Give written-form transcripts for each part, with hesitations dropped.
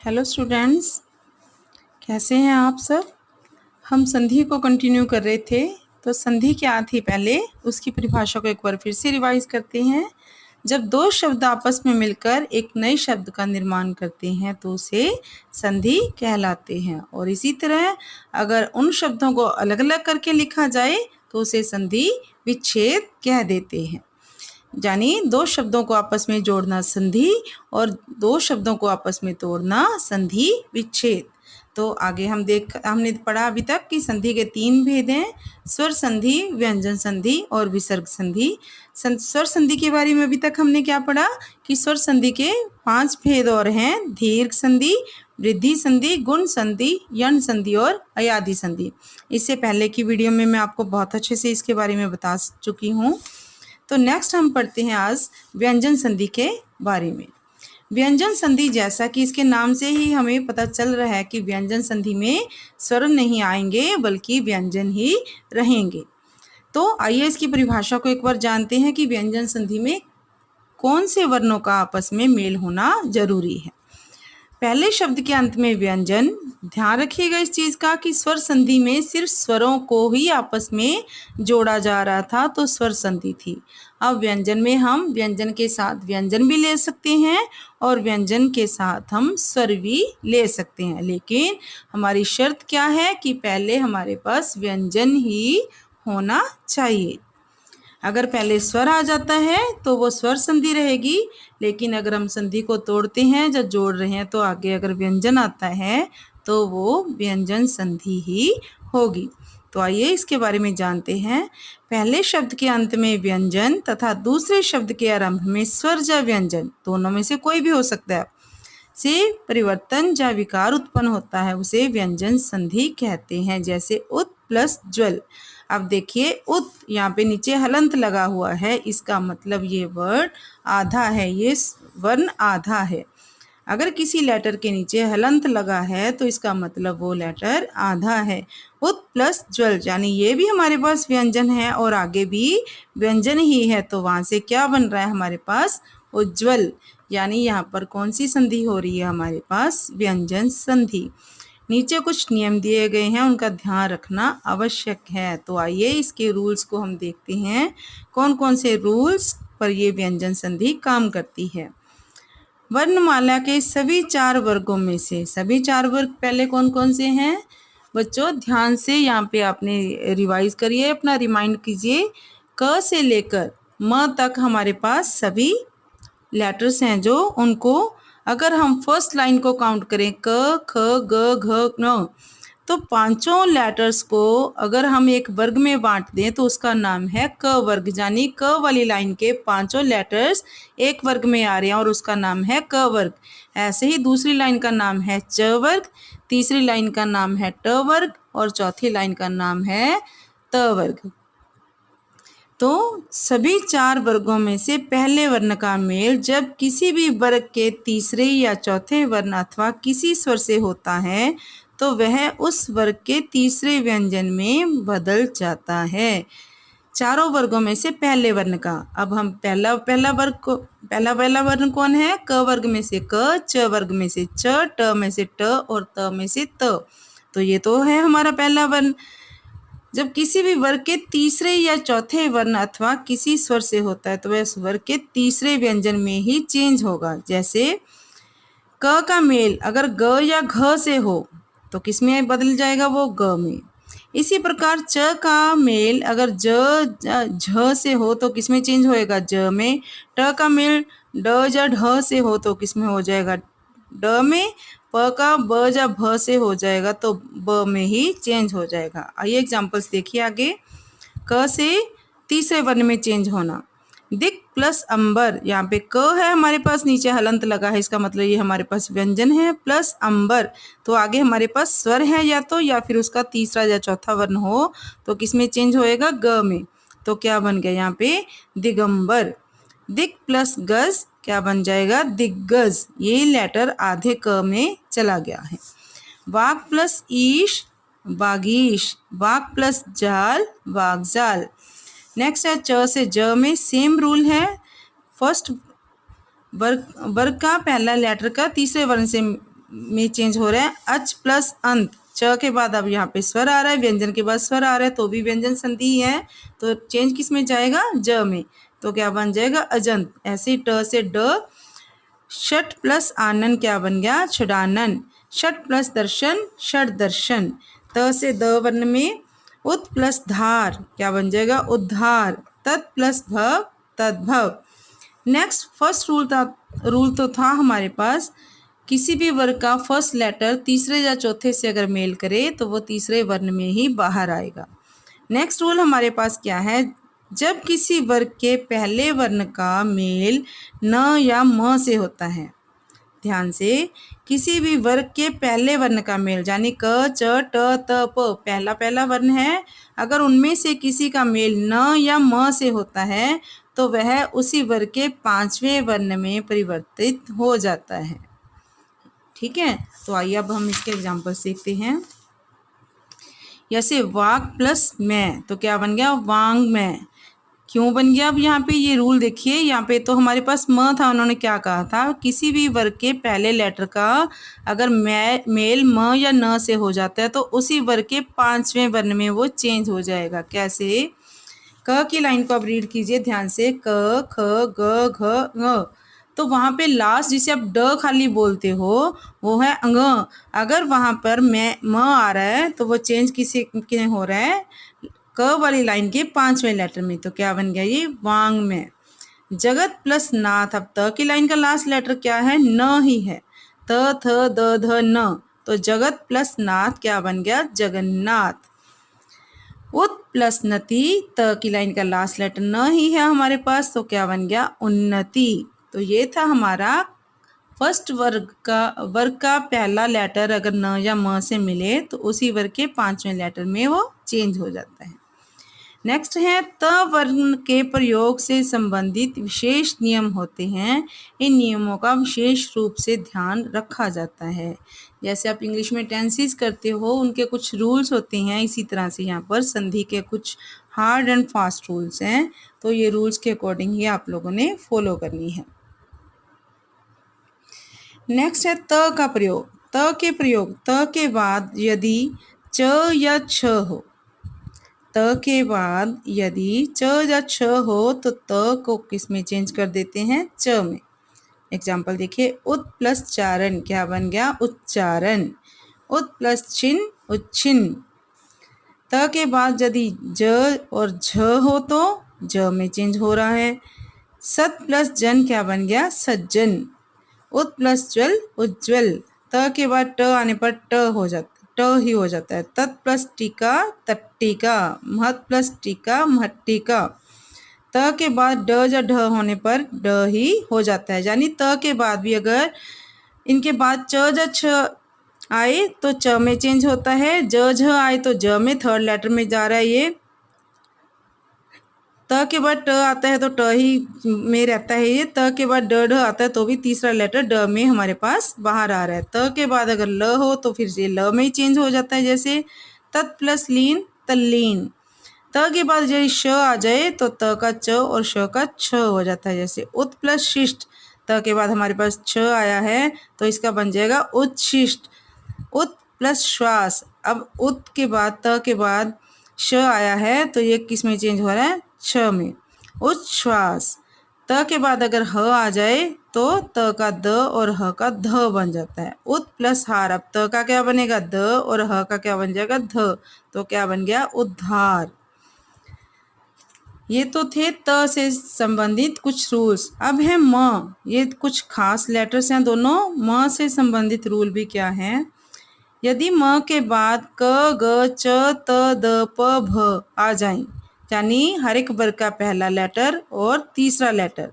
Hello students, कैसे हैं आप सब। हम संधि को कंटिन्यू कर रहे थे। तो संधि क्या थी, पहले उसकी परिभाषा को एक बार फिर से रिवाइज करते हैं। जब दो शब्द आपस में मिलकर एक नए शब्द का निर्माण करते हैं तो उसे संधि कहलाते हैं। और इसी तरह अगर उन शब्दों को अलग अलग करके लिखा जाए तो उसे संधि विच्छेद कह देते हैं। यानी दो शब्दों को आपस में जोड़ना संधि और दो शब्दों को आपस में तोड़ना संधि विच्छेद। तो आगे हमने पढ़ा अभी तक कि संधि के तीन भेद हैं, स्वर संधि, व्यंजन संधि और विसर्ग संधि। स्वर संधि के बारे में अभी तक हमने क्या पढ़ा कि स्वर संधि के 5 भेद और हैं, दीर्घ संधि, वृद्धि संधि, गुण संधि, यण संधि और अयादि संधि। इससे पहले की वीडियो में मैं आपको बहुत अच्छे से इसके बारे में बता चुकी हूँ। तो नेक्स्ट हम पढ़ते हैं आज व्यंजन संधि के बारे में। व्यंजन संधि, जैसा कि इसके नाम से ही हमें पता चल रहा है कि व्यंजन संधि में स्वर नहीं आएंगे बल्कि व्यंजन ही रहेंगे। तो आइए इसकी परिभाषा को एक बार जानते हैं कि व्यंजन संधि में कौन से वर्णों का आपस में मेल होना जरूरी है। पहले शब्द के अंत में व्यंजन, ध्यान रखिएगा इस चीज का कि स्वर संधि में सिर्फ स्वरों को ही आपस में जोड़ा जा रहा था तो स्वर संधि थी। अब व्यंजन में हम व्यंजन के साथ व्यंजन भी ले सकते हैं और व्यंजन के साथ हम स्वर भी ले सकते हैं, लेकिन हमारी शर्त क्या है कि पहले हमारे पास व्यंजन ही होना चाहिए। अगर पहले स्वर आ जाता है तो वो स्वर संधि रहेगी, लेकिन अगर हम संधि को तोड़ते हैं या जोड़ रहे हैं तो आगे अगर व्यंजन आता है तो वो व्यंजन संधि ही होगी। तो आइए इसके बारे में जानते हैं। पहले शब्द के अंत में व्यंजन तथा दूसरे शब्द के आरंभ में स्वर या व्यंजन, दोनों में से कोई भी हो सकता है, से परिवर्तन या विकार उत्पन्न होता है उसे व्यंजन संधि कहते हैं। जैसे उत प्लस ज्वल। अब देखिए उत, यहाँ पे नीचे हलंत लगा हुआ है, इसका मतलब ये वर्ड आधा है, ये वर्ण आधा है। अगर किसी लेटर के नीचे हलंत लगा है तो इसका मतलब वो लेटर आधा है। उत प्लस ज्वल, यानी ये भी हमारे पास व्यंजन है और आगे भी व्यंजन ही है, तो वहां से क्या बन रहा है हमारे पास, उज्ज्वल। यानी यहाँ पर कौन सी संधि हो रही है हमारे पास, व्यंजन संधि। नीचे कुछ नियम दिए गए हैं, उनका ध्यान रखना आवश्यक है। तो आइए इसके रूल्स को हम देखते हैं, कौन कौन से रूल्स पर ये व्यंजन संधि काम करती है। वर्णमाला के सभी 4 वर्गों में से, सभी 4 वर्ग पहले कौन कौन से हैं बच्चों, ध्यान से यहाँ पे आपने रिवाइज करिए, अपना रिमाइंड कीजिए। क से लेकर म तक हमारे पास सभी लेटर्स हैं जो उनको अगर हम फर्स्ट लाइन को काउंट करें क ख ग घ न, तो पांचों लेटर्स को अगर हम एक वर्ग में बांट दें तो उसका नाम है क वर्ग। यानी क वाली लाइन के पांचों लेटर्स एक वर्ग में आ रहे हैं और उसका नाम है क वर्ग। ऐसे ही दूसरी लाइन का नाम है च वर्ग, तीसरी लाइन का नाम है ट वर्ग और चौथी लाइन का नाम है त वर्ग। तो सभी 4 वर्गों में से पहले वर्ण का मेल जब किसी भी वर्ग के तीसरे या चौथे वर्ण अथवा किसी स्वर से होता है तो वह उस वर्ग के तीसरे व्यंजन में बदल जाता है। चारों वर्गों में से पहले वर्ण का, अब हम पहला वर्ण कौन है, क वर्ग में से क, च वर्ग में से च, ट में से ट और त में से त। तो ये तो है हमारा पहला वर्ण। जब किसी भी वर्ग के तीसरे या चौथे वर्ण अथवा किसी स्वर से होता है तो वह स्वर के तीसरे व्यंजन में ही चेंज होगा। जैसे क का मेल अगर ग या घ से हो तो किस में बदल जाएगा, वो ग में। इसी प्रकार च का मेल अगर झ से हो तो किस में चेंज होएगा, ज में। ट का मेल ड या ढ से हो तो किस में हो जाएगा, ड में। प का ब या भ से हो जाएगा तो ब में ही चेंज हो जाएगा। आइए एग्जांपल्स देखिए आगे। क से तीसरे वर्ण में चेंज होना, दिक प्लस अंबर, यहाँ पे क है हमारे पास, नीचे हलंत लगा है, इसका मतलब ये हमारे पास व्यंजन है, प्लस अंबर तो आगे हमारे पास स्वर है या फिर उसका तीसरा या चौथा वर्ण हो तो किस में चेंज होएगा, ग में। तो क्या बन गया यहाँ पे, दिगंबर। दिक प्लस गज क्या बन जाएगा, दिग्गज। ये लेटर आधे क में चला गया है। वाग प्लस ईश, वागीश। वाग प्लस जाल, वागजाल। नेक्स्ट है च से ज में सेम रूल है। फर्स्ट वर्ग का पहला लेटर का तीसरे वर्ण से में चेंज हो रहा है। अच प्लस अंत, च के बाद अब यहाँ पे स्वर आ रहा है, व्यंजन के बाद स्वर आ रहा है, तो भी व्यंजन संधि ही है, तो चेंज किस में जाएगा, ज में, तो क्या बन जाएगा, अजंत। ऐसे ही ट से ड, षट प्लस आनन क्या बन गया, षडानन। षट प्लस दर्शन, षड दर्शन। त से द वर्ण में उत प्लस धार क्या बन जाएगा, उद्धार। तत् प्लस भव, तद्भव। नेक्स्ट फर्स्ट रूल तो था हमारे पास, किसी भी वर्ग का फर्स्ट लेटर तीसरे या चौथे से अगर मेल करे तो वो तीसरे वर्ण में ही बाहर आएगा। नेक्स्ट रूल हमारे पास क्या है, जब किसी वर्ग के पहले वर्ण का मेल न या म से होता है, ध्यान से, किसी भी वर्ग के पहले वर्ण का मेल यानी क च ट त प पहला वर्ण है, अगर उनमें से किसी का मेल न या म से होता है तो वह उसी वर्ग के पांचवें वर्ण में परिवर्तित हो जाता है। ठीक है, तो आइए अब हम इसके एग्जाम्पल देखते हैं। जैसे वाक प्लस मैं, तो क्या बन गया, वांग मैं। क्यों बन गया, अब यहाँ पे ये रूल देखिए, यहाँ पे तो हमारे पास म था, उन्होंने क्या कहा था, किसी भी वर्ग के पहले लेटर का अगर मेल म या न से हो जाता है तो उसी वर्ग के पांचवें वर्ण में वो चेंज हो जाएगा। कैसे, क की लाइन को आप रीड कीजिए ध्यान से, क ख ग घ ङ, तो वहाँ पे लास्ट जिसे आप ड खाली बोलते हो वो है अंग। अगर वहाँ पर मैं म आ रहा है तो वो चेंज किसे हो रहा है, क वाली लाइन के पांचवें लेटर में, तो क्या बन गया ये, वांग में। जगत प्लस नाथ, अब त की लाइन का लास्ट लेटर क्या है, न ही है, त थ द ध न, तो जगत प्लस नाथ क्या बन गया, जगन्नाथ। उत प्लस नति, त की लाइन का लास्ट लेटर न ही है हमारे पास, तो क्या बन गया, उन्नति। तो ये था हमारा फर्स्ट वर्ग का पहला लेटर अगर न या म से मिले तो उसी वर्ग के पांचवें लेटर में वो चेंज हो जाता है। नेक्स्ट है त वर्ण के प्रयोग से संबंधित विशेष नियम होते हैं, इन नियमों का विशेष रूप से ध्यान रखा जाता है। जैसे आप इंग्लिश में टेंसेस करते हो, उनके कुछ रूल्स होते हैं, इसी तरह से यहाँ पर संधि के कुछ हार्ड एंड फास्ट रूल्स हैं, तो ये रूल्स के अकॉर्डिंग ही आप लोगों ने फॉलो करनी है। नेक्स्ट है त का प्रयोग। त के प्रयोग, त के बाद यदि च या छ हो, त के बाद यदि च या छ हो तो त को किस में चेंज कर देते हैं, च में। एग्जाम्पल देखिए, उत प्लस चारण क्या बन गया, उच्चारण। उत प्लस छिन, उच्छिन्न। त के बाद यदि ज और झ हो तो ज में चेंज हो रहा है। सत प्लस जन क्या बन गया, सज्जन। उत प्लस ज्वल, उज्ज्वल। त के बाद ट आने पर ट हो जाता, ट ही हो जाता है। तत् प्लस टीका, तट्टिका। महत प्लस टीका, महट्टिका। त के बाद ड या ढ होने पर ड ही हो जाता है, यानी त के बाद भी अगर इनके बाद च या छ आए तो च में चेंज होता है, ज झ आए तो ज में, थर्ड लेटर में जा रहा है ये। त के बाद ट आता है तो ट ही में रहता है ये। त के बाद ड ढ आता है तो भी तीसरा लेटर ड में हमारे पास बाहर आ रहा है। त के बाद अगर ल हो तो फिर ये ल में ही चेंज हो जाता है, जैसे तत् प्लस लीन, तल्लीन। त के बाद यदि श आ जाए तो त का च और श का छ हो जाता है, जैसे उत प्लस शिष्ट। त के बाद हमारे पास छ आया है तो इसका बन जाएगा उच्छिष्ट। उत प्लस श्वास, अब उत के बाद त के बाद श आया है तो ये किस में चेंज हो रहा है, छ में, उच्छ्वास। त के बाद अगर ह आ जाए तो त का द और ह का ध बन जाता है। उत प्लस हार, अब त का क्या बनेगा, द, और ह का क्या बन जाएगा, ध, तो क्या बन गया, उद्धार। ये तो थे त से संबंधित कुछ रूल्स। अब है म, ये कुछ खास लेटर्स हैं दोनों। म से संबंधित रूल भी क्या है, यदि म के बाद क ग च त द प भ आ जाएं, यानी हर एक वर्ग का पहला लेटर और तीसरा लेटर,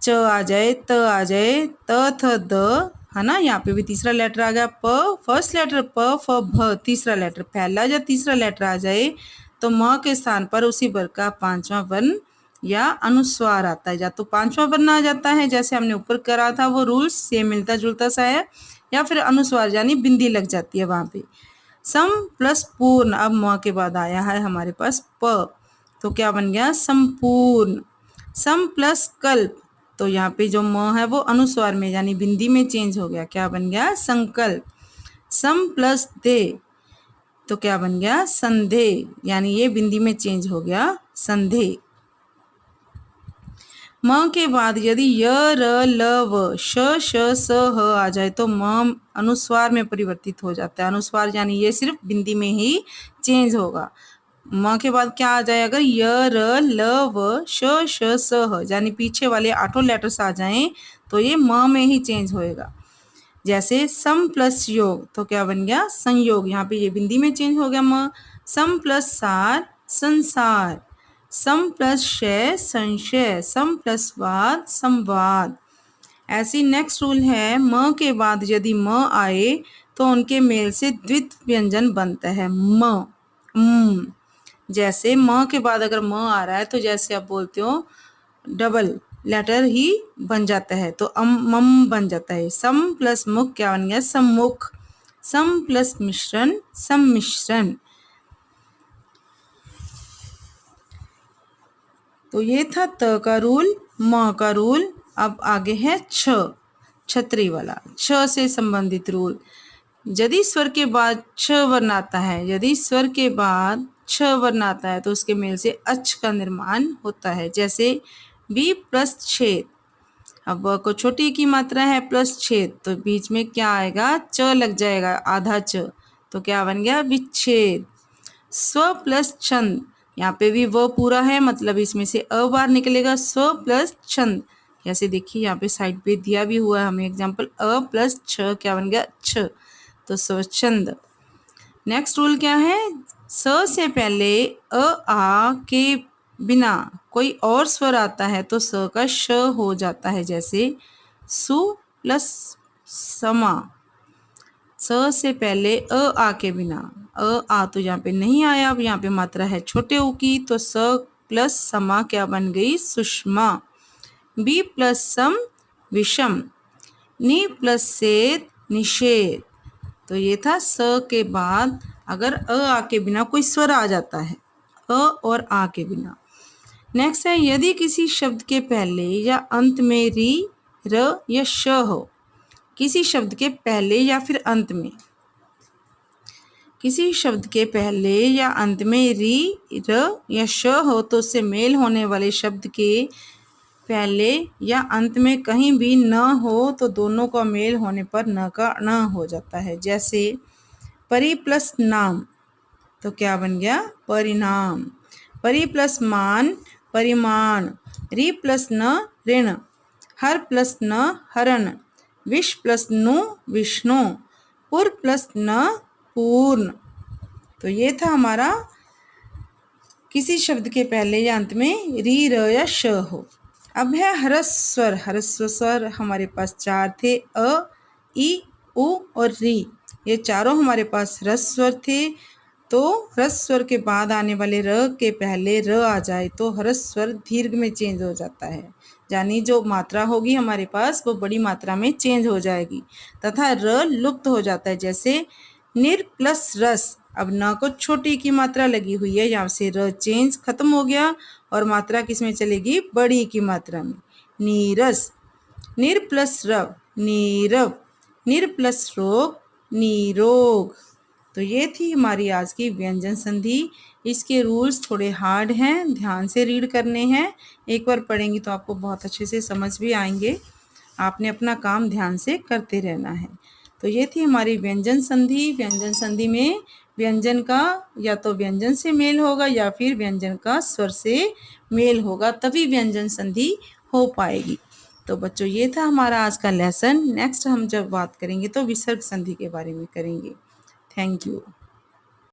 च आ जाए, त आ जाए, त थ द, है ना, यहाँ पे भी तीसरा लेटर आ गया, प फर्स्ट लेटर, प फ भ तीसरा लेटर, पहला या तीसरा लेटर आ जाए तो म के स्थान पर उसी वर्ग का पांचवा वर्ण या अनुस्वार आता है। या तो पांचवा वर्ण आ जाता है जैसे हमने ऊपर करा था, वो रूल्स सेम मिलता जुलता सा है, या फिर अनुस्वार यानी बिंदी लग जाती है वहाँ पे। सम प्लस पूर्ण, अब म के बाद आया है हमारे पास प, तो क्या बन गया, संपूर्ण। सम प्लस कल्प, तो यहाँ पे जो म है वो अनुस्वार में यानी बिंदी में चेंज हो गया, क्या बन गया? संकल्प। सम प्लस दे तो क्या बन गया? संधे, यानी ये बिंदी में चेंज हो गया, संधे। म के बाद यदि य र ल व श श स ह आ जाए तो म अनुस्वार में परिवर्तित हो जाता है। अनुस्वार यानी ये सिर्फ बिंदी में ही चेंज होगा। म के बाद क्या आ जाए? अगर य र ल व श श स ह यानी पीछे वाले 8 लेटर्स आ जाएं तो ये म में ही चेंज होएगा। जैसे सम प्लस योग तो क्या बन गया? संयोग, यहाँ पे ये बिंदी में चेंज हो गया म। सम प्लस सार संसार, सम प्लस शय संशय, सम प्लस वाद संवाद। ऐसी नेक्स्ट रूल है, म के बाद यदि म आए तो उनके मेल से द्वित व्यंजन बनता है, म। जैसे म के बाद अगर म आ रहा है तो जैसे आप बोलते हो डबल लेटर ही बन जाता है, तो मम बन जाता है। सम प्लस मुख क्या बन गया? सम्मुख। सम प्लस मिश्रण सम्मिश्रण। तो ये था त का रूल, म का रूल। अब आगे है छ, छतरी वाला, छ से संबंधित रूल। यदि स्वर के बाद छ वर्ण आता है, यदि स्वर के बाद छ वर्ण आता है तो उसके मेल से अच का निर्माण होता है। जैसे बी प्लस छेद, अब व को छोटी की मात्रा है प्लस छेद तो बीच में क्या आएगा? च लग जाएगा, आधा च, तो क्या बन गया? विच्छेद। स्व प्लस छंद, यहाँ पे भी व पूरा है मतलब इसमें से अ बार निकलेगा, स्व प्लस छंद। जैसे देखिए यहाँ पे साइड पे दिया भी हुआ है हमें एग्जाम्पल, अ प्लस छ क्या बन गया? छ, तो स्वच्छंद। नेक्स्ट रूल क्या है? स से पहले अ आ के बिना कोई और स्वर आता है तो स का श हो जाता है। जैसे सु प्लस समा, स से पहले अ आ के बिना, अ आ तो यहाँ पे नहीं आया, अब यहाँ पे मात्रा है छोटे ऊ की, तो स प्लस समा क्या बन गई? सुषमा। बी प्लस सम विषम, नी प्लस सेद निषेध। तो ये था स के बाद अगर अ आ के बिना कोई स्वर आ जाता है, अ और आ के बिना। नेक्स्ट है, यदि किसी शब्द के पहले या अंत में री र या श हो, किसी शब्द के पहले या फिर अंत में, किसी शब्द के पहले या अंत में री र या श हो तो उससे मेल होने वाले शब्द के पहले या अंत में कहीं भी न हो तो दोनों का मेल होने पर न का न हो जाता है। जैसे परि प्लस नाम तो क्या बन गया? परिणाम। परि प्लस मान परिमाण, रि प्लस न ऋण, हर प्लस न हरण, विष प्लस नु विष्णु, पुर प्लस न पूर्ण। तो ये था हमारा किसी शब्द के पहले या अंत में री र या श हो। अब है ह्रस्व स्वर। ह्रस्व स्वर हमारे पास 4 थे, अ, ई, उ और री। ये चारों हमारे पास ह्रस्व स्वर थे। तो ह्रस्व स्वर के बाद आने वाले र के पहले र आ जाए तो ह्रस्व स्वर दीर्घ में चेंज हो जाता है, यानी जो मात्रा होगी हमारे पास वो बड़ी मात्रा में चेंज हो जाएगी तथा र लुप्त हो जाता है। जैसे निर प्लस रस, अब न को छोटी की मात्रा लगी हुई है, यहाँ से र चेंज खत्म हो गया और मात्रा किस में चलेगी? बड़ी की मात्रा में, नीरस। निर प्लस रव नीरव, निर प्लस रोग निरोग। तो ये थी हमारी आज की व्यंजन संधि। इसके रूल्स थोड़े हार्ड हैं, ध्यान से रीड करने हैं। एक बार पढ़ेंगी तो आपको बहुत अच्छे से समझ भी आएंगे। आपने अपना काम ध्यान से करते रहना है। तो ये थी हमारी व्यंजन संधि। व्यंजन संधि में व्यंजन का या तो व्यंजन से मेल होगा या फिर व्यंजन का स्वर से मेल होगा, तभी व्यंजन संधि हो पाएगी। तो बच्चों ये था हमारा आज का लेसन। नेक्स्ट हम जब बात करेंगे तो विसर्ग संधि के बारे में करेंगे। Thank you.